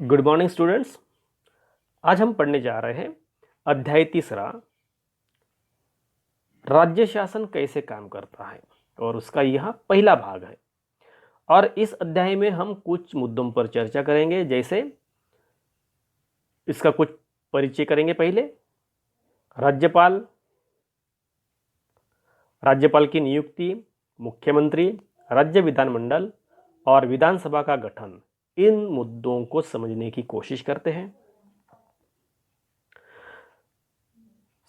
Good morning students. आज हम पढ़ने जा रहे हैं अध्याय 3 राज्य शासन कैसे काम करता है और उसका यह पहला भाग है। और इस अध्याय में हम कुछ मुद्दों पर चर्चा करेंगे, जैसे इसका कुछ परिचय करेंगे। पहले राज्यपाल, राज्यपाल की नियुक्ति, मुख्यमंत्री, राज्य विधानमंडल और विधानसभा का गठन, इन मुद्दों को समझने की कोशिश करते हैं।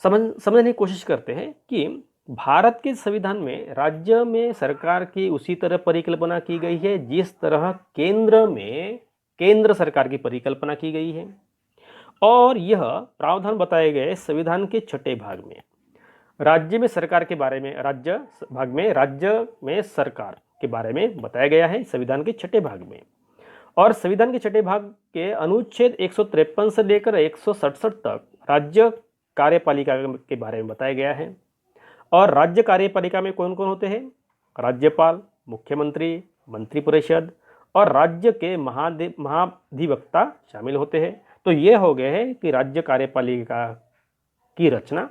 समझने की कोशिश करते हैं कि भारत के संविधान में राज्य में सरकार की उसी तरह परिकल्पना की गई है जिस तरह केंद्र में केंद्र सरकार की परिकल्पना की गई है। और यह प्रावधान बताए गए संविधान के 6 भाग में राज्य में सरकार के बारे में, राज्य भाग में राज्य में सरकार के बारे में बताया गया है संविधान के 6 भाग में। और संविधान के 6 भाग के अनुच्छेद 153 से लेकर 167 तक राज्य कार्यपालिका के बारे में बताया गया है। और राज्य कार्यपालिका में कौन कौन होते हैं? राज्यपाल, मुख्यमंत्री, मंत्रिपरिषद और राज्य के महाधिवक्ता शामिल होते हैं। तो ये हो गए हैं कि राज्य कार्यपालिका की रचना।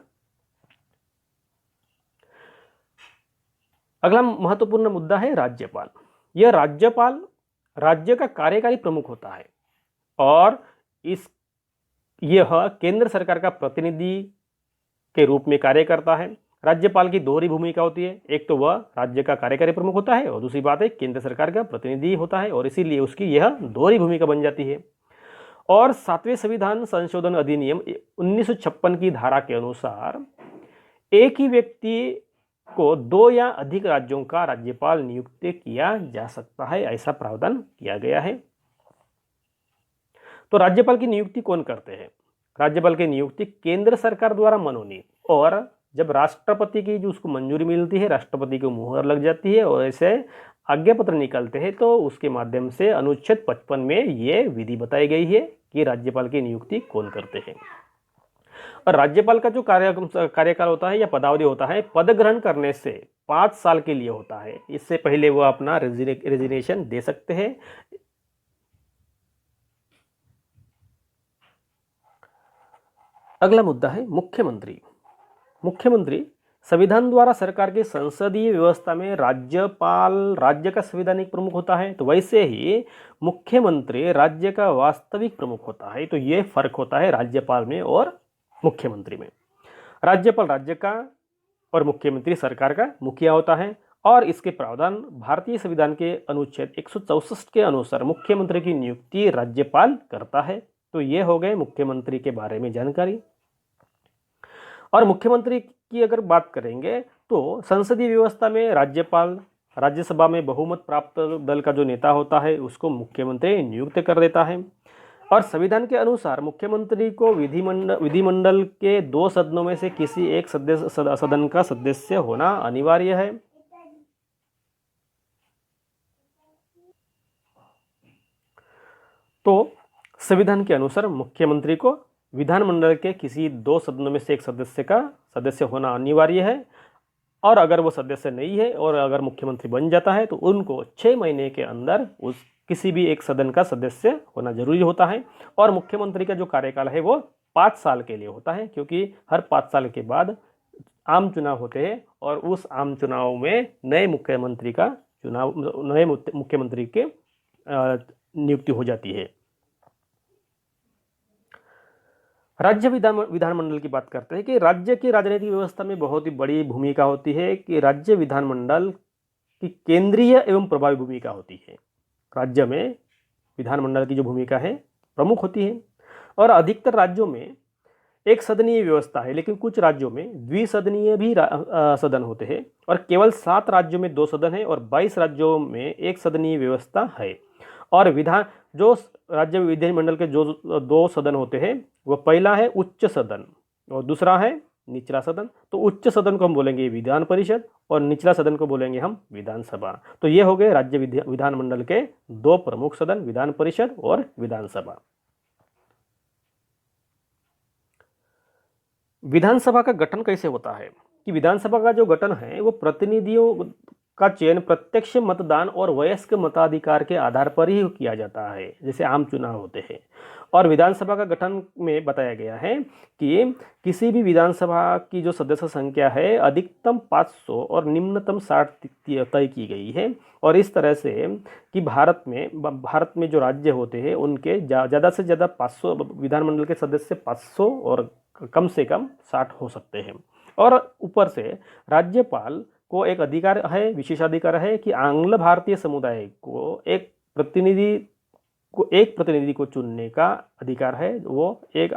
अगला महत्वपूर्ण मुद्दा है राज्यपाल। यह राज्यपाल राज्य का कार्यकारी प्रमुख होता है और यह केंद्र सरकार का प्रतिनिधि के रूप में कार्य करता है। राज्यपाल की दोहरी भूमिका होती है, एक तो वह राज्य का कार्यकारी प्रमुख होता है और दूसरी बात है केंद्र सरकार का प्रतिनिधि होता है, और इसीलिए उसकी यह दोहरी भूमिका बन जाती है। और 7वें संविधान संशोधन अधिनियम 1956 की धारा के अनुसार एक ही व्यक्ति को 2 या अधिक राज्यों का राज्यपाल नियुक्त किया जा सकता है, ऐसा प्रावधान किया गया है। तो राज्यपाल की नियुक्ति कौन करते हैं? राज्यपाल की नियुक्ति केंद्र सरकार द्वारा मनोनीत, और जब राष्ट्रपति की जो उसको मंजूरी मिलती है, राष्ट्रपति को मुहर लग जाती है और ऐसे आज्ञा पत्र निकलते हैं, तो उसके माध्यम से अनुच्छेद 55 में ये विधि बताई गई है कि राज्यपाल की नियुक्ति कौन करते हैं। और राज्यपाल का जो कार्यकाल होता है या पदावधि होता है, पद ग्रहण करने से 5 साल के लिए होता है। इससे पहले वो अपना रेजिग्नेशन दे सकते हैं। अगला मुद्दा है मुख्यमंत्री। मुख्यमंत्री संविधान द्वारा सरकार की संसदीय व्यवस्था में राज्यपाल राज्य का संवैधानिक प्रमुख होता है, तो वैसे ही मुख्यमंत्री राज्य का वास्तविक प्रमुख होता है। तो ये फर्क होता है राज्यपाल में और मुख्यमंत्री में। राज्यपाल राज्य का और मुख्यमंत्री सरकार का मुखिया होता है, और इसके प्रावधान भारतीय संविधान के अनुच्छेद 164 के अनुसार मुख्यमंत्री की नियुक्ति राज्यपाल करता है। तो ये हो गए मुख्यमंत्री के बारे में जानकारी। और मुख्यमंत्री की अगर बात करेंगे तो संसदीय व्यवस्था में राज्यपाल राज्यसभा में बहुमत प्राप्त दल का जो नेता होता है उसको मुख्यमंत्री नियुक्त कर देता है। और संविधान के अनुसार मुख्यमंत्री को विधिमंडल के 2 सदनों में से किसी एक सदन का सदस्य होना अनिवार्य है। तो संविधान के अनुसार मुख्यमंत्री को विधानमंडल के किसी 2 सदनों में से एक सदस्य का सदस्य होना अनिवार्य है। और अगर वो सदस्य नहीं है और अगर मुख्यमंत्री बन जाता है तो उनको 6 महीने के अंदर उस किसी भी एक सदन का सदस्य होना जरूरी होता है। और मुख्यमंत्री का जो कार्यकाल है वो 5 साल के लिए होता है, क्योंकि हर 5 साल के बाद आम चुनाव होते हैं और उस आम चुनाव में नए मुख्यमंत्री की नियुक्ति हो जाती है। राज्य विधानमंडल की बात करते हैं कि राज्य की राजनीतिक व्यवस्था में बहुत ही बड़ी भूमिका होती है कि राज्य विधानमंडल की केंद्रीय एवं प्रभावी भूमिका होती है। राज्य में विधानमंडल की जो भूमिका है प्रमुख होती है। और अधिकतर राज्यों में एक सदनीय व्यवस्था है, लेकिन कुछ राज्यों में द्विसदनीय भी सदन होते हैं। और केवल 7 राज्यों में 2 सदन है और 22 राज्यों में एक सदनीय व्यवस्था है। और जो राज्य विधानमंडल के जो 2 सदन होते हैं, वो पहला है उच्च सदन और दूसरा है निचला सदन। तो उच्च सदन को हम बोलेंगे विधान परिषद और निचला सदन को बोलेंगे हम विधानसभा। तो ये हो गए राज्य विधानमंडल के 2 प्रमुख सदन, विधान परिषद और विधानसभा। विधानसभा का गठन कैसे होता है कि विधानसभा का जो गठन है वो प्रतिनिधियों का चयन प्रत्यक्ष मतदान और वयस्क मताधिकार के आधार पर ही किया जाता है, जैसे आम चुनाव होते हैं। और विधानसभा का गठन में बताया गया है कि किसी भी विधानसभा की जो सदस्य संख्या है अधिकतम 500 और निम्नतम 60 तय की गई है। और इस तरह से कि भारत में जो राज्य होते हैं उनके ज़्यादा से ज़्यादा 500 विधानमंडल के सदस्य 500 और कम से कम 60 हो सकते हैं। और ऊपर से राज्यपाल को एक अधिकार है, विशेषाधिकार है कि आंग्ल भारतीय समुदाय को एक प्रतिनिधि को चुनने का अधिकार है। वो एक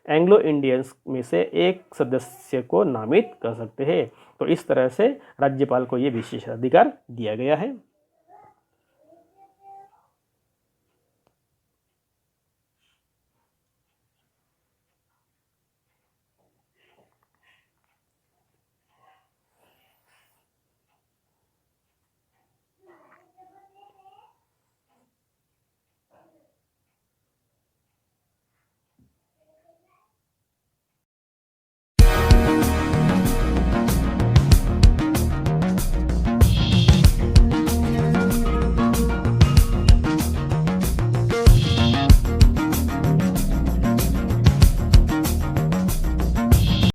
एंग्लो इंडियंस में से एक सदस्य को नामित कर सकते हैं। तो इस तरह से राज्यपाल को ये विशेष अधिकार दिया गया है।